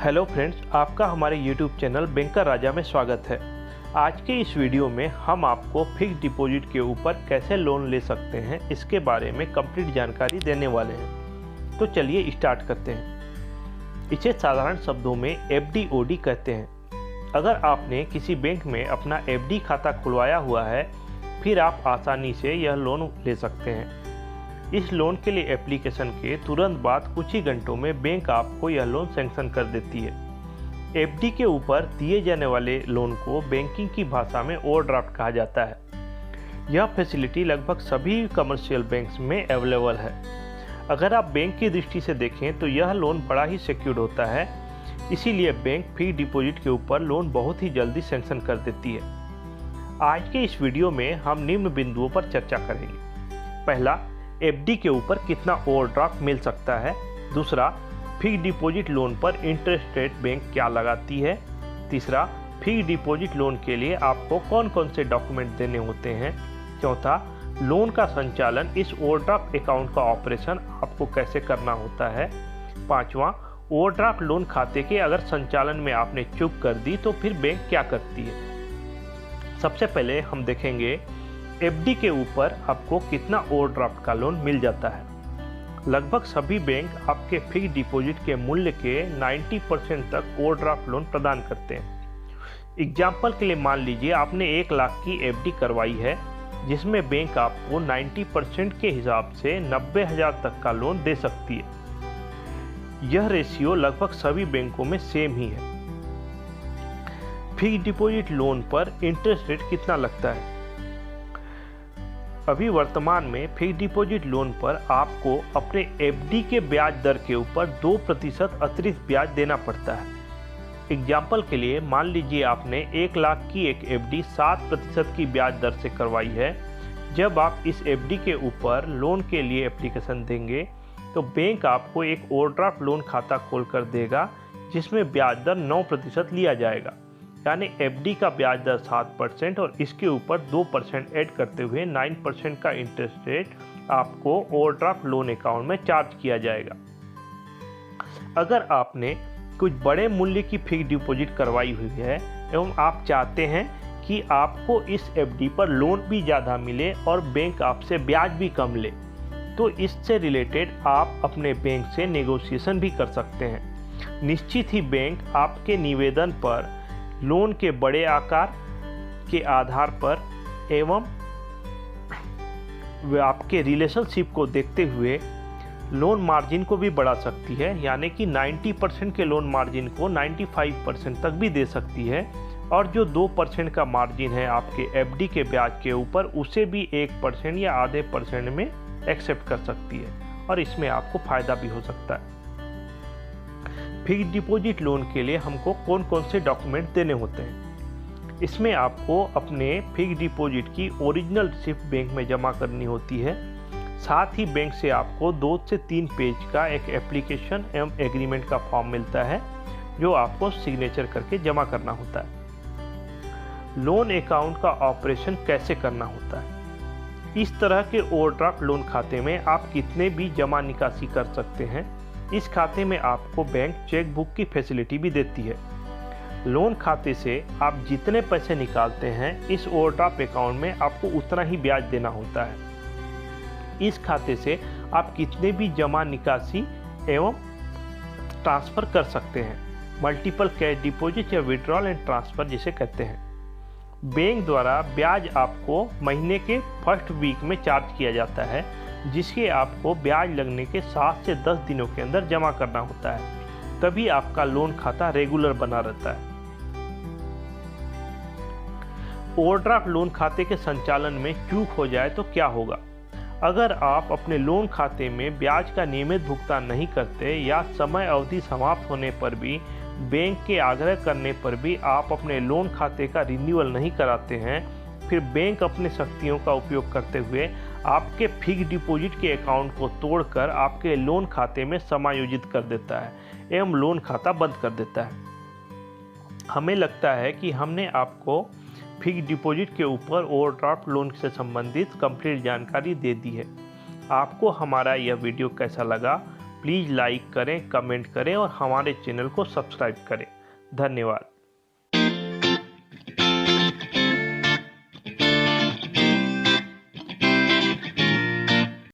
Hello friends, आपका हमारे YouTube channel banker राजा में स्वागत है। आज के इस वीडियो में हम आपको फिक्स डिपॉजिट के ऊपर कैसे लोन ले सकते हैं इसके बारे में कंप्लीट जानकारी देने वाले हैं। तो चलिए स्टार्ट करते हैं। इसे साधारण शब्दों में FD/OD कहते हैं। अगर आपने किसी बैंक में अपना FD खाता खुलवाया हुआ है, फिर आप आसानी से यह लोन ले सकते हैं। इस लोन के लिए एप्लीकेशन के तुरंत बाद कुछ ही घंटों में बैंक आपको यह लोन सैंक्शन कर देती है। FD के ऊपर दिए जाने वाले लोन को बैंकिंग की भाषा में ओवरड्राफ्ट कहा जाता है। यह फैसिलिटी लगभग सभी कमर्शियल बैंक्स में अवेलेबल है। अगर आप बैंक की दृष्टि से देखें तो यह लोन बड़ा ही सिक्योर्ड होता है, इसीलिए बैंक फिक्स डिपॉजिट के ऊपर लोन बहुत ही जल्दी सैंक्शन कर देती है। आज के इस वीडियो में हम निम्न बिंदुओं पर चर्चा करेंगे। पहला, FD के ऊपर कितना ओवरड्राफ्ट मिल सकता है। दूसरा, फिक्स डिपॉजिट लोन पर इंटरेस्ट रेट बैंक क्या लगाती है। तीसरा, फिक्स डिपॉजिट लोन के लिए आपको कौन कौन से डॉक्यूमेंट देने होते हैं। चौथा, लोन का संचालन, इस ओवरड्राफ्ट अकाउंट का ऑपरेशन आपको कैसे करना होता है। पांचवा, ओवरड्राफ्ट लोन खाते के अगर संचालन में आपने चूक कर दी तो फिर बैंक क्या करती है। सबसे पहले हम देखेंगे FD के ऊपर आपको कितना ओवरड्राफ्ट का लोन मिल जाता है। लगभग सभी बैंक आपके फिक्स डिपॉजिट के मूल्य के 90% तक ओवरड्राफ्ट लोन प्रदान करते हैं। एग्जाम्पल के लिए मान लीजिए आपने 1 लाख की FD करवाई है, जिसमें बैंक आपको 90% के हिसाब से 90,000 तक का लोन दे सकती है। यह रेशियो लगभग सभी बैंकों में सेम ही है। फिक्स डिपॉजिट लोन पर इंटरेस्ट रेट कितना लगता है। अभी वर्तमान में फिक्स डिपॉजिट लोन पर आपको अपने FD के ब्याज दर के ऊपर 2% अतिरिक्त ब्याज देना पड़ता है। एग्जाम्पल के लिए मान लीजिए आपने 1 लाख की एक FD 7% की ब्याज दर से करवाई है। जब आप इस FD के ऊपर लोन के लिए एप्लीकेशन देंगे तो बैंक आपको एक ओवरड्राफ्ट लोन खाता खोल कर देगा, जिसमें ब्याज दर 9% लिया जाएगा। यानी FD का ब्याज दर 7% और इसके ऊपर 2% ऐड करते हुए 9% का इंटरेस्ट रेट आपको ओवरड्राफ्ट लोन अकाउंट में चार्ज किया जाएगा। अगर आपने कुछ बड़े मूल्य की फिक्स डिपॉजिट करवाई हुई है एवं आप चाहते हैं कि आपको इस FD पर लोन भी ज़्यादा मिले और बैंक आपसे ब्याज भी कम ले, तो इससे रिलेटेड आप अपने बैंक से नेगोशिएशन भी कर सकते हैं। निश्चित ही बैंक आपके निवेदन पर लोन के बड़े आकार के आधार पर एवं आपके रिलेशनशिप को देखते हुए लोन मार्जिन को भी बढ़ा सकती है। यानी कि 90% के लोन मार्जिन को 95% तक भी दे सकती है, और जो 2% का मार्जिन है आपके FD के ब्याज के ऊपर, उसे भी 1% या आधे % में एक्सेप्ट कर सकती है, और इसमें आपको फ़ायदा भी हो सकता है। फिक्स डिपॉजिट लोन के लिए हमको कौन कौन से डॉक्यूमेंट देने होते हैं। इसमें आपको अपने फिक्स डिपॉजिट की ओरिजिनल रिसिप्ट बैंक में जमा करनी होती है। साथ ही बैंक से आपको 2 से 3 पेज का एक एप्लीकेशन एवं एग्रीमेंट का फॉर्म मिलता है, जो आपको सिग्नेचर करके जमा करना होता है। लोन अकाउंट का ऑपरेशन कैसे करना होता है। इस तरह के ओवरड्राफ्ट लोन खाते में आप कितने भी जमा निकासी कर सकते हैं। इस खाते में आपको बैंक चेक बुक की फैसिलिटी भी देती है। लोन खाते से आप जितने पैसे निकालते हैं, इस ओवरड्राफ्ट अकाउंट में आपको उतना ही ब्याज देना होता है। इस खाते से आप कितने भी जमा निकासी एवं ट्रांसफ़र कर सकते हैं। मल्टीपल कैश डिपॉजिट या विड्रॉल एंड ट्रांसफ़र जिसे कहते हैं। बैंक द्वारा ब्याज आपको महीने के फर्स्ट वीक में चार्ज किया जाता है, जिसके आपको ब्याज लगने के 7 से 10 दिनों के अंदर जमा करना होता है। तभी आपका लोन खाता रेगुलर बना रहता है। ओवरड्राफ्ट लोन खाते के संचालन में चूक हो जाए तो क्या होगा। अगर आप अपने लोन खाते में ब्याज का नियमित भुगतान नहीं करते या समय अवधि समाप्त होने पर भी बैंक के आग्रह करने पर भी आप अपने लोन खाते का रिन्यूअल नहीं कराते हैं, फिर बैंक अपने शक्तियों का उपयोग करते हुए आपके फिक्स डिपॉजिट के अकाउंट को तोड़कर आपके लोन खाते में समायोजित कर देता है एवं लोन खाता बंद कर देता है। हमें लगता है कि हमने आपको फिक्स डिपॉजिट के ऊपर ओवरड्राफ्ट लोन से संबंधित कंप्लीट जानकारी दे दी है। आपको हमारा यह वीडियो कैसा लगा प्लीज़ लाइक करें, कमेंट करें और हमारे चैनल को सब्सक्राइब करें। धन्यवाद।